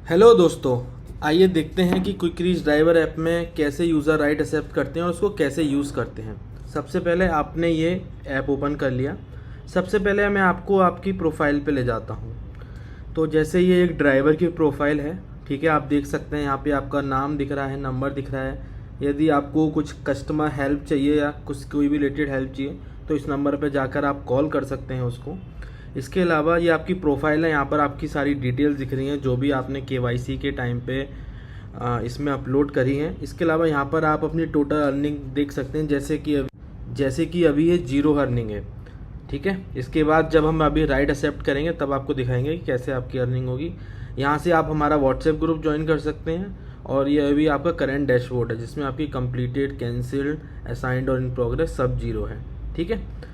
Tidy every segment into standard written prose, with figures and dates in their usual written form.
Hello दोस्तों, आइए देखते हैं कि क्विकरीज ड्राइवर ऐप में कैसे यूज़र राइड एक्सेप्ट करते हैं और उसको कैसे यूज़ करते हैं। सबसे पहले आपने ये ऐप ओपन कर लिया। सबसे पहले मैं आपको आपकी प्रोफाइल पे ले जाता हूँ। तो जैसे ये एक ड्राइवर की प्रोफाइल है, ठीक है। आप देख सकते हैं यहाँ पे आपका नाम दिख रहा है, नंबर दिख रहा है। यदि आपको कुछ कस्टमर हेल्प चाहिए या कुछ कोई भी रिलेटेड हेल्प चाहिए तो इस नंबर पर जाकर आप कॉल कर सकते हैं उसको। इसके अलावा ये आपकी प्रोफाइल है, यहाँ पर आपकी सारी डिटेल्स दिख रही हैं जो भी आपने केवाईसी के टाइम पे इसमें अपलोड करी हैं। इसके अलावा यहाँ पर आप अपनी टोटल अर्निंग देख सकते हैं, जैसे कि अभी ये 0 अर्निंग है, ठीक है। इसके बाद जब हम अभी राइड एक्सेप्ट करेंगे तब आपको दिखाएंगे कि कैसे आपकी अर्निंग होगी। यहाँ से आप हमारा व्हाट्सएप ग्रुप ज्वाइन कर सकते हैं और ये अभी आपका करंट डैशबोर्ड है जिसमें आपकी कंप्लीटेड, कैंसिल्ड, असाइंड और इन प्रोग्रेस सब 0 है, ठीक है।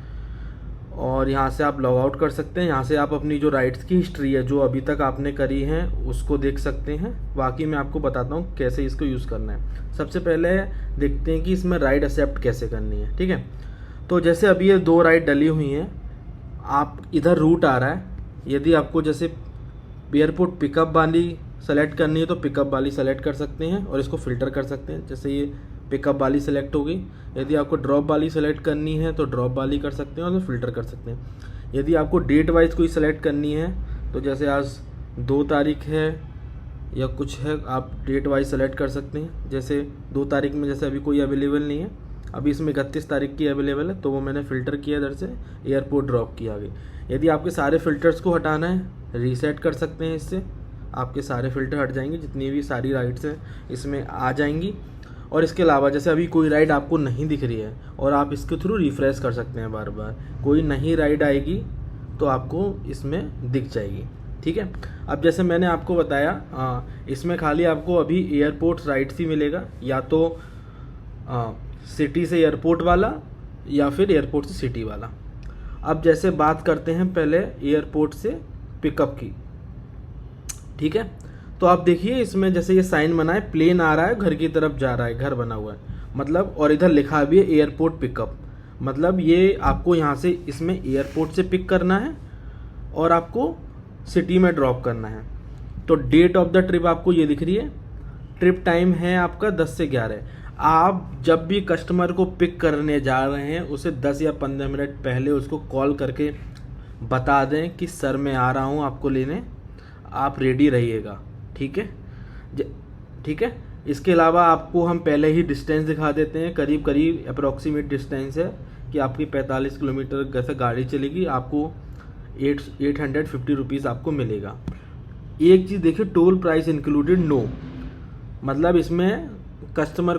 और यहाँ से आप लॉग आउट कर सकते हैं। यहाँ से आप अपनी जो राइड्स की हिस्ट्री है जो अभी तक आपने करी है उसको देख सकते हैं। बाकी मैं आपको बताता हूँ कैसे इसको यूज़ करना है। सबसे पहले देखते हैं कि इसमें राइड एक्सेप्ट कैसे करनी है, ठीक है। तो जैसे अभी ये 2 राइड डली हुई हैं, आप इधर रूट आ रहा है। यदि आपको जैसे एयरपोर्ट पिकअप वाली सेलेक्ट करनी है तो पिकअप वाली सेलेक्ट कर सकते हैं और इसको फ़िल्टर कर सकते हैं। जैसे ये पिकअप वाली सेलेक्ट हो गई। यदि आपको ड्रॉप वाली सेलेक्ट करनी है तो ड्रॉप वाली कर सकते हैं और फ़िल्टर कर सकते हैं। यदि आपको डेट वाइज कोई सेलेक्ट करनी है तो जैसे आज 2 तारीख है या कुछ है, आप डेट वाइज सेलेक्ट कर सकते हैं। जैसे 2 तारीख में जैसे अभी कोई अवेलेबल नहीं है, अभी इसमें 31 तारीख की अवेलेबल है तो वो मैंने फ़िल्टर किया इधर से, एयरपोर्ट ड्रॉप किया आगे। यदि आपके सारे फ़िल्टर्स को हटाना है, रीसेट कर सकते हैं। इससे आपके सारे फ़िल्टर हट जाएंगे, जितनी भी सारी राइड्स हैं इसमें आ जाएंगी। और इसके अलावा जैसे अभी कोई राइड आपको नहीं दिख रही है और आप इसके थ्रू रिफ़्रेश कर सकते हैं, बार बार कोई नई राइड आएगी तो आपको इसमें दिख जाएगी, ठीक है। अब जैसे मैंने आपको बताया, इसमें खाली आपको अभी एयरपोर्ट राइड्स ही मिलेगा, या तो सिटी से एयरपोर्ट वाला या फिर एयरपोर्ट से सिटी वाला। अब जैसे बात करते हैं पहले एयरपोर्ट से पिकअप की, ठीक है। तो आप देखिए इसमें जैसे ये साइन बना है, प्लेन आ रहा है, घर की तरफ जा रहा है, घर बना हुआ है मतलब, और इधर लिखा भी है एयरपोर्ट पिकअप। मतलब ये आपको यहाँ से इसमें एयरपोर्ट से पिक करना है और आपको सिटी में ड्रॉप करना है। तो डेट ऑफ द ट्रिप आपको ये दिख रही है। ट्रिप टाइम है आपका 10 से 11। आप जब भी कस्टमर को पिक करने जा रहे हैं उसे 10 या 15 मिनट पहले उसको कॉल करके बता दें कि सर मैं आ रहा हूँ आपको लेने, आप रेडी रहिएगा, ठीक है। ठीक है। इसके अलावा आपको हम पहले ही डिस्टेंस दिखा देते हैं, करीब करीब अप्रॉक्सीमेट डिस्टेंस है कि आपकी 45 किलोमीटर जैसे गाड़ी चलेगी, आपको 850 रुपीज़ आपको मिलेगा। एक चीज़ देखिए, टोल प्राइस इंक्लूडेड नो, मतलब इसमें कस्टमर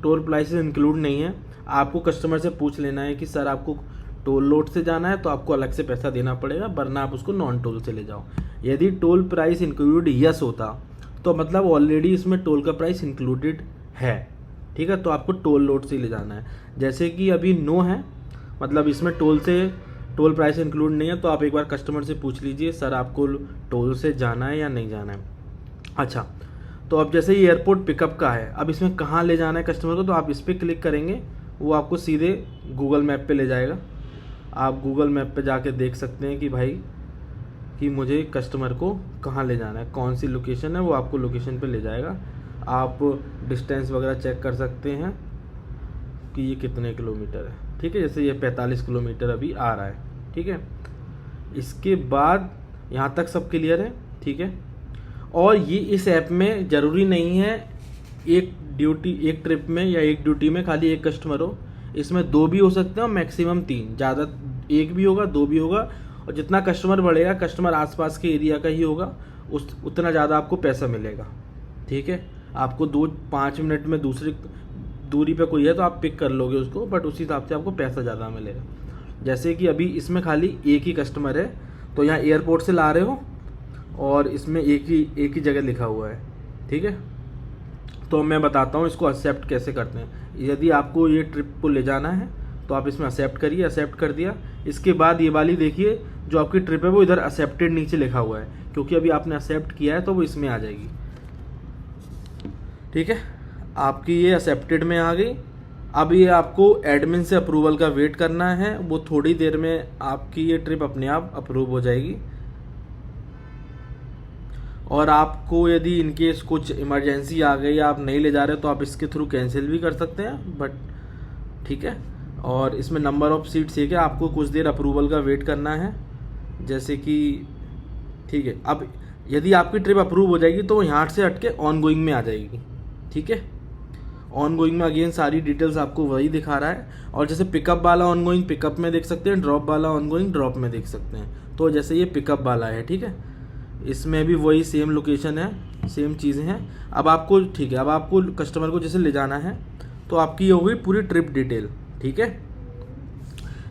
टोल प्राइस इंक्लूड नहीं है। आपको कस्टमर से पूछ लेना है कि सर आपको टोल लोड से जाना है तो आपको अलग से पैसा देना पड़ेगा, वरना आप उसको नॉन टोल से ले जाओ। यदि टोल प्राइस इंक्लूड यस होता तो मतलब ऑलरेडी इसमें टोल का प्राइस इंक्लूडेड है, ठीक है। तो आपको टोल लोड से ले जाना है। जैसे कि अभी नो है, मतलब इसमें टोल प्राइस इंक्लूड नहीं है, तो आप एक बार कस्टमर से पूछ लीजिए सर आपको टोल से जाना है या नहीं जाना है। अच्छा, तो अब जैसे ये एयरपोर्ट पिकअप का है, अब इसमें कहाँ ले जाना है कस्टमर को, तो आप इस पर क्लिक करेंगे, वो आपको सीधे गूगल मैप पे ले जाएगा। आप गूगल मैप पे जाके देख सकते हैं कि भाई कि मुझे कस्टमर को कहाँ ले जाना है, कौन सी लोकेशन है, वो आपको लोकेशन पे ले जाएगा। आप डिस्टेंस वगैरह चेक कर सकते हैं कि ये कितने किलोमीटर है, ठीक है। जैसे ये 45 किलोमीटर अभी आ रहा है, ठीक है। इसके बाद यहाँ तक सब क्लियर है, ठीक है। और ये इस ऐप में ज़रूरी नहीं है एक ट्रिप में या एक ड्यूटी में खाली एक कस्टमर हो, इसमें 2 भी हो सकते हैं और मैक्सिमम 3, ज़्यादा 1 भी होगा, 2 भी होगा। और जितना कस्टमर बढ़ेगा, कस्टमर आसपास के एरिया का ही होगा, उतना ज़्यादा आपको पैसा मिलेगा, ठीक है। आपको 2-5 मिनट में दूसरी दूरी पे कोई है तो आप पिक कर लोगे उसको, बट उसी हिसाब से आपको पैसा ज़्यादा मिलेगा। जैसे कि अभी इसमें खाली एक ही कस्टमर है, तो यहाँ एयरपोर्ट से ला रहे हो और इसमें एक ही जगह लिखा हुआ है, ठीक है। तो मैं बताता हूँ इसको एक्सेप्ट कैसे करते हैं। यदि आपको ये ट्रिप को ले जाना है तो आप इसमें एक्सेप्ट करिए, एक्सेप्ट कर दिया। इसके बाद ये वाली देखिए जो आपकी ट्रिप है वो इधर एक्सेप्टेड नीचे लिखा हुआ है, क्योंकि अभी आपने एक्सेप्ट किया है तो वो इसमें आ जाएगी, ठीक है। आपकी ये एक्सेप्टेड में आ गई। अब ये आपको एडमिन से अप्रूवल का वेट करना है, वो थोड़ी देर में आपकी ये ट्रिप अपने आप अप्रूव हो जाएगी। और आपको यदि इनकेस कुछ इमरजेंसी आ गई, आप नहीं ले जा रहे तो आप इसके थ्रू कैंसिल भी कर सकते हैं, बट ठीक है। और इसमें नंबर ऑफ़ सीट्स है कि आपको कुछ देर अप्रूवल का वेट करना है, जैसे कि ठीक है। अब यदि आपकी ट्रिप अप्रूव हो जाएगी तो यहाँ से हट के ऑन गोइंग में आ जाएगी, ठीक है। ऑन गोइंग में अगेन सारी डिटेल्स आपको वही दिखा रहा है। और जैसे पिकअप वाला ऑन गोइंग पिकअप में देख सकते हैं, ड्रॉप वाला ऑन गोइंग ड्रॉप में देख सकते हैं। तो जैसे ये पिकअप वाला है, ठीक है, इसमें भी वही सेम लोकेशन है, सेम चीज़ें हैं। अब आपको ठीक है, अब आपको कस्टमर को जैसे ले जाना है तो आपकी ये हो गई पूरी ट्रिप डिटेल, ठीक है।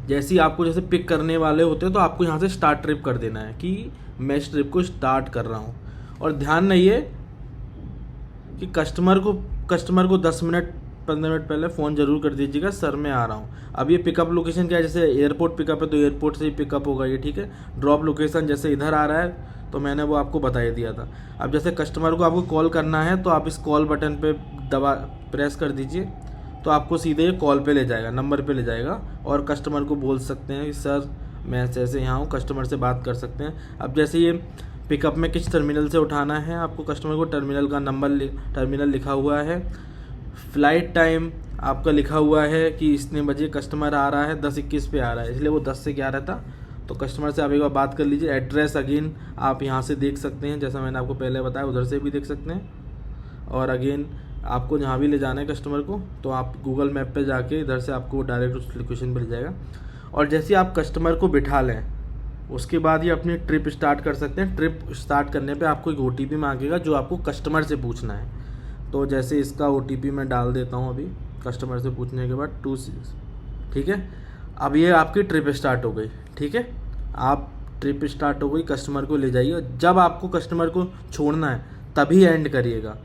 जैसे ही आपको जैसे पिक करने वाले होते हैं तो आपको यहाँ से स्टार्ट ट्रिप कर देना है कि मैं इस ट्रिप को स्टार्ट कर रहा हूँ। और ध्यान नहीं है कि कस्टमर को 10 मिनट 15 मिनट पहले फ़ोन ज़रूर कर दीजिएगा, सर मैं आ रहा हूँ। अब ये पिकअप लोकेशन क्या है, जैसे एयरपोर्ट पिकअप है तो एयरपोर्ट से ही पिकअप होगा ये, ठीक है। ड्रॉप लोकेशन जैसे इधर आ रहा है तो मैंने वो आपको बता ही दिया था। अब जैसे कस्टमर को आपको कॉल करना है तो आप इस कॉल बटन पे प्रेस कर दीजिए तो आपको सीधे ये कॉल पे ले जाएगा, नंबर पे ले जाएगा। और कस्टमर को बोल सकते हैं कि सर मैं ऐसे यहाँ हूँ, कस्टमर से बात कर सकते हैं। अब जैसे ये पिकअप में किस टर्मिनल से उठाना है, आपको कस्टमर को टर्मिनल का नंबर टर्मिनल लिखा हुआ है, फ़्लाइट टाइम आपका लिखा हुआ है कि इतने बजे कस्टमर आ रहा है, 10:21 पे आ रहा है, इसलिए वो 10 से 11 था। तो कस्टमर से आप एक बार बात कर लीजिए। एड्रेस अगेन आप यहाँ से देख सकते हैं, जैसा मैंने आपको पहले बताया उधर से भी देख सकते हैं। और अगेन आपको जहाँ भी ले जाना है कस्टमर को तो आप गूगल मैप पे जाके इधर से आपको डायरेक्ट उस लोकेशन पर ले जाएगा। और जैसे आप कस्टमर को बिठा लें उसके बाद ही अपनी ट्रिप स्टार्ट कर सकते हैं। ट्रिप स्टार्ट करने पे आपको एक OTP मांगेगा जो आपको कस्टमर से पूछना है। तो जैसे इसका OTP मैं डाल देता हूँ अभी, कस्टमर से पूछने के बाद 26, ठीक है। अब ये आपकी ट्रिप स्टार्ट हो गई, ठीक है। आप ट्रिप स्टार्ट हो गई, कस्टमर को ले जाइए। और जब आपको कस्टमर को छोड़ना है तभी एंड करिएगा,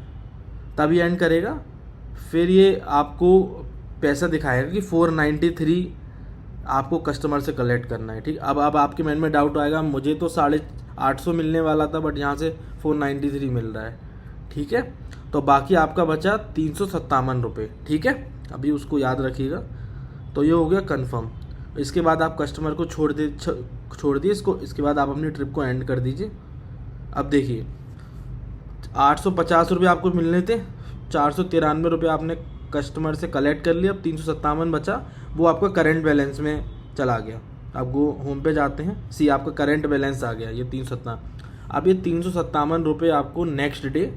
तभी एंड करेगा। फिर ये आपको पैसा दिखाएगा कि 493 आपको कस्टमर से कलेक्ट करना है, ठीक। अब आपके मन में डाउट आएगा, मुझे तो 850 मिलने वाला था बट यहाँ से 493 मिल रहा है, ठीक है। तो बाकी आपका बचा 357 रुपये, ठीक है। अभी उसको याद रखिएगा। तो ये हो गया कंफर्म। इसके बाद आप कस्टमर को छोड़ दिए इसको। इसके बाद आप अपनी ट्रिप को एंड कर दीजिए। अब देखिए 850 रुपये आपको मिलने थे, 493 रुपये आपने कस्टमर से कलेक्ट कर लिया। अब 357 बचा, वो आपका करंट बैलेंस में चला गया। आप वो होम पे जाते हैं, आपका करंट बैलेंस आ गया ये 357। अब ये 357 रुपये आपको नेक्स्ट डे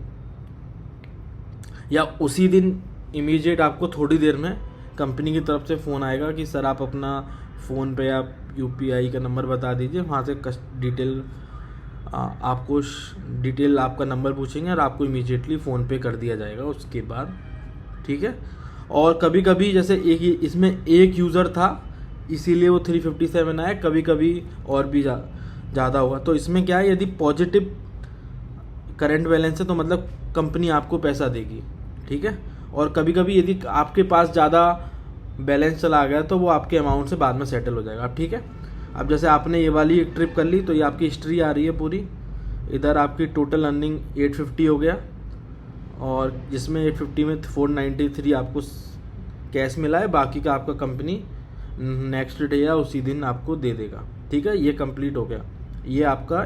या उसी दिन इमीडिएट आपको थोड़ी देर में कंपनी की तरफ से फ़ोन आएगा कि सर आप अपना फ़ोन पे या UPI का नंबर बता दीजिए। वहाँ से डिटेल आपको डिटेल आपका नंबर पूछेंगे और आपको इमीडिएटली फ़ोन पे कर दिया जाएगा उसके बाद, ठीक है। और कभी कभी जैसे इसमें एक यूज़र था इसीलिए वो 357 आया, कभी कभी और भी ज़्यादा हुआ। तो इसमें क्या है, यदि पॉजिटिव करंट बैलेंस है तो मतलब कंपनी आपको पैसा देगी, ठीक है। और कभी कभी यदि आपके पास ज़्यादा बैलेंस चला गया तो वो आपके अमाउंट से बाद में सेटल हो जाएगा, ठीक है। अब जैसे आपने ये वाली एक ट्रिप कर ली तो ये आपकी हिस्ट्री आ रही है पूरी। इधर आपकी टोटल अर्निंग 850 हो गया और जिसमें 850 में 493 आपको कैश मिला है, बाकी का आपका कंपनी नेक्स्ट डे या उसी दिन आपको दे देगा, ठीक है। ये कंप्लीट हो गया, ये आपका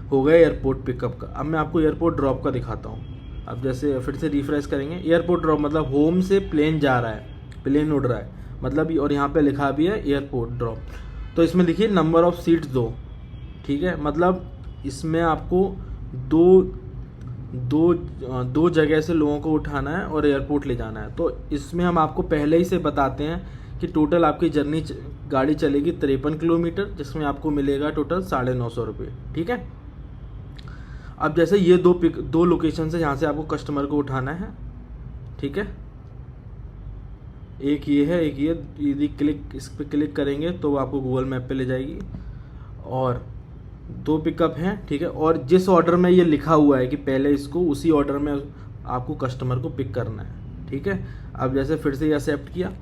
हो गया एयरपोर्ट पिकअप का। अब मैं आपको एयरपोर्ट ड्रॉप का दिखाता हूँ। अब जैसे फिर से रिफ्रेश करेंगे, एयरपोर्ट ड्रॉप मतलब होम से प्लेन जा रहा है, प्लेन उड़ रहा है मतलब, और यहाँ पे लिखा भी है एयरपोर्ट ड्रॉप। तो इसमें देखिए नंबर ऑफ़ सीट्स 2, ठीक है। मतलब इसमें आपको दो जगह से लोगों को उठाना है और एयरपोर्ट ले जाना है। तो इसमें हम आपको पहले ही से बताते हैं कि टोटल आपकी जर्नी गाड़ी चलेगी 53 किलोमीटर, जिसमें आपको मिलेगा टोटल 950 रुपये, ठीक है। अब जैसे ये दो लोकेशन से जहाँ से आपको कस्टमर को उठाना है, ठीक है। एक ये है, एक ये। यदि इस पर क्लिक करेंगे तो वो आपको गूगल मैप पे ले जाएगी। और 2 पिकअप हैं, ठीक है। और जिस ऑर्डर में ये लिखा हुआ है कि पहले इसको, उसी ऑर्डर में आपको कस्टमर को पिक करना है, ठीक है। अब जैसे फिर से ये एक्सेप्ट किया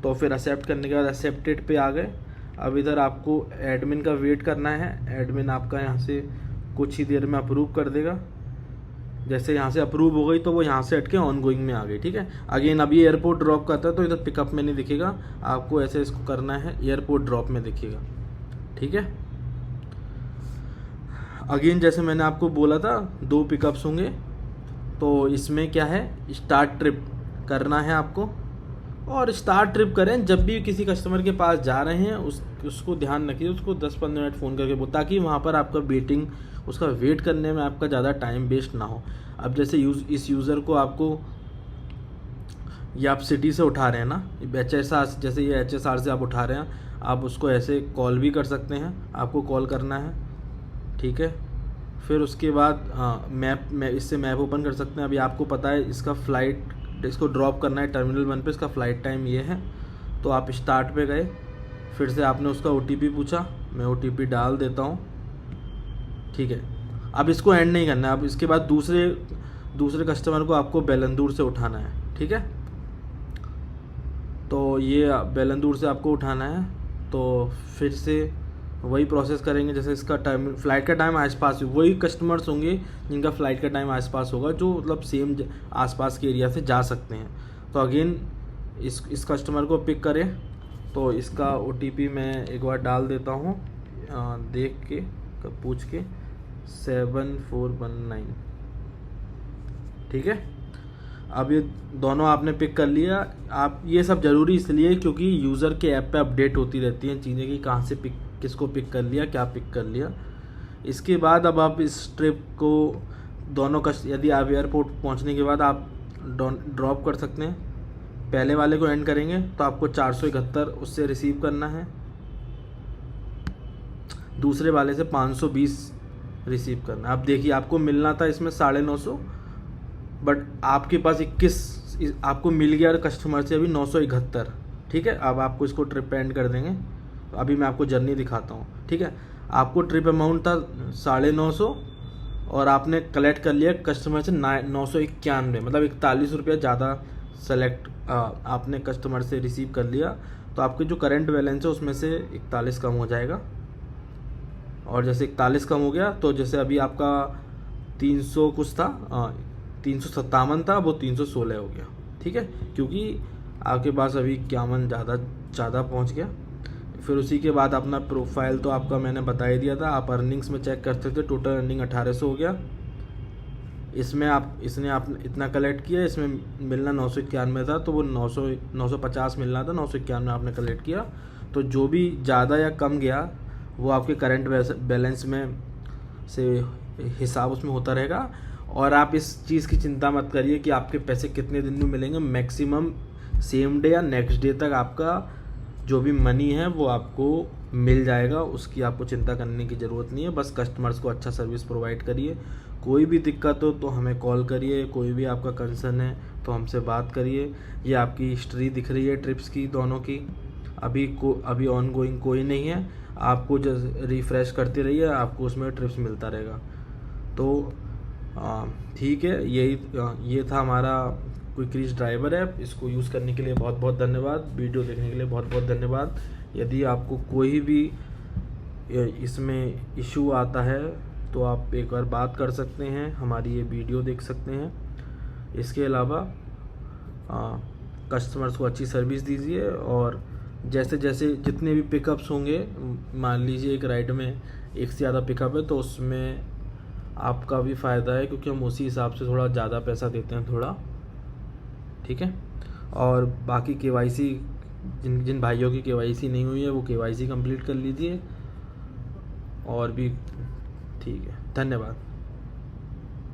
तो फिर एक्सेप्ट करने के बाद एक्सेप्टेड पे आ गए। अब इधर आपको एडमिन का वेट करना है। एडमिन आपका यहाँ से कुछ ही देर में अप्रूव कर देगा। जैसे यहाँ से अप्रूव हो गई तो वो यहाँ से हट के ऑन गोइंग में आ गई, ठीक है। अगेन अब ये एयरपोर्ट ड्रॉप करता है तो इधर पिकअप में नहीं दिखेगा, आपको ऐसे इसको करना है एयरपोर्ट ड्रॉप में दिखेगा, ठीक है। अगेन जैसे मैंने आपको बोला था 2 पिकअप्स होंगे, तो इसमें क्या है, स्टार्ट ट्रिप करना है आपको। और स्टार्ट ट्रिप करें जब भी किसी कस्टमर के पास जा रहे हैं उसको ध्यान रखिए, उसको 10-15 मिनट फ़ोन करके बोल, ताकि वहाँ पर आपका उसका वेट करने में आपका ज़्यादा टाइम वेस्ट ना हो। अब जैसे इस यूज़र को आपको, ये आप सिटी से उठा रहे हैं ना, HSR, जैसे ये HSR से आप उठा रहे हैं, आप उसको ऐसे कॉल भी कर सकते हैं, आपको कॉल करना है, ठीक है। फिर उसके बाद इससे मैप ओपन कर सकते हैं। अभी आपको पता है इसको ड्रॉप करना है टर्मिनल 1 पे, इसका फ़्लाइट टाइम ये है। तो आप स्टार्ट पे गए, फिर से आपने उसका OTP पूछा, मैं OTP डाल देता हूँ, ठीक है। अब इसको एंड नहीं करना है, अब इसके बाद दूसरे कस्टमर को आपको बेलंदूर से उठाना है, ठीक है। तो ये बेलंदूर से आपको उठाना है, तो फिर से वही प्रोसेस करेंगे। जैसे इसका टाइम, फ़्लाइट का टाइम आसपास, वही कस्टमर्स होंगे जिनका फ़्लाइट का टाइम आसपास होगा, जो मतलब सेम आसपास के एरिया से जा सकते हैं। तो अगेन इस कस्टमर को पिक करें, तो इसका OTP मैं एक बार डाल देता हूँ, देख के पूछ के 7419, ठीक है। अब ये दोनों आपने पिक कर लिया। आप ये सब ज़रूरी इसलिए क्योंकि यूज़र के ऐप पे अपडेट होती रहती हैं चीज़ें कि कहाँ से किसको पिक कर लिया, क्या पिक कर लिया। इसके बाद अब आप इस ट्रिप को यदि आप एयरपोर्ट पहुंचने के बाद आप ड्रॉप कर सकते हैं। पहले वाले को एंड करेंगे तो आपको 471 उससे रिसीव करना है, दूसरे वाले से 520 रिसीव करना है। अब देखिए आपको मिलना था इसमें 950, बट आपके पास 21 आपको मिल गया कस्टमर से अभी 971, ठीक है। अब आपको इसको ट्रिप एंड कर देंगे। तो अभी मैं आपको जर्नी दिखाता हूँ, ठीक है। आपको ट्रिप अमाउंट था 950 और आपने कलेक्ट कर लिया कस्टमर से 991, मतलब 41 रुपया ज़्यादा आपने कस्टमर से रिसीव कर लिया। तो आपके जो करंट बैलेंस है उसमें से 41 कम हो जाएगा, और जैसे 41 कम हो गया तो जैसे अभी आपका 300 कुछ था, 357 था, वो 316 हो गया, ठीक है, क्योंकि आपके पास अभी 51 ज़्यादा पहुंच गया। फिर उसी के बाद अपना प्रोफाइल तो आपका मैंने बता ही दिया था, आप अर्निंग्स में चेक कर सकते थे। टोटल अर्निंग 1800 हो गया। इसने आप इतना कलेक्ट किया, इसमें मिलना 991 था, तो वो 950 मिलना था, 991 आपने कलेक्ट किया। तो जो भी ज़्यादा या कम गया वो आपके करंट बैलेंस में से हिसाब उसमें होता रहेगा। और आप इस चीज़ की चिंता मत करिए कि आपके पैसे कितने दिन में मिलेंगे। मैक्सिमम सेम डे या नेक्स्ट डे तक आपका जो भी मनी है वो आपको मिल जाएगा, उसकी आपको चिंता करने की ज़रूरत नहीं है। बस कस्टमर्स को अच्छा सर्विस प्रोवाइड करिए। कोई भी दिक्कत हो तो हमें कॉल करिए, कोई भी आपका कंसर्न है तो हमसे बात करिए। ये आपकी हिस्ट्री दिख रही है ट्रिप्स की दोनों की, अभी ऑनगोइंग कोई नहीं है। आपको जब रिफ़्रेश करते रहिए, आपको उसमें ट्रिप्स मिलता रहेगा। तो ठीक है, ये था हमारा क्विक रीच ड्राइवर ऐप। इसको यूज़ करने के लिए बहुत बहुत धन्यवाद, वीडियो देखने के लिए बहुत बहुत धन्यवाद। यदि आपको कोई भी इसमें इशू आता है तो आप एक बार बात कर सकते हैं, हमारी ये वीडियो देख सकते हैं। इसके अलावा कस्टमर्स को अच्छी सर्विस दीजिए, और जैसे जैसे जितने भी पिकअप्स होंगे, मान लीजिए एक राइड में एक से ज़्यादा पिकअप है तो उसमें आपका भी फ़ायदा है, क्योंकि हम उसी हिसाब से थोड़ा ज़्यादा पैसा देते हैं थोड़ा, ठीक है। और बाकी KYC जिन भाइयों की KYC नहीं हुई है वो KYC कंप्लीट कर लीजिए। और भी ठीक है, धन्यवाद।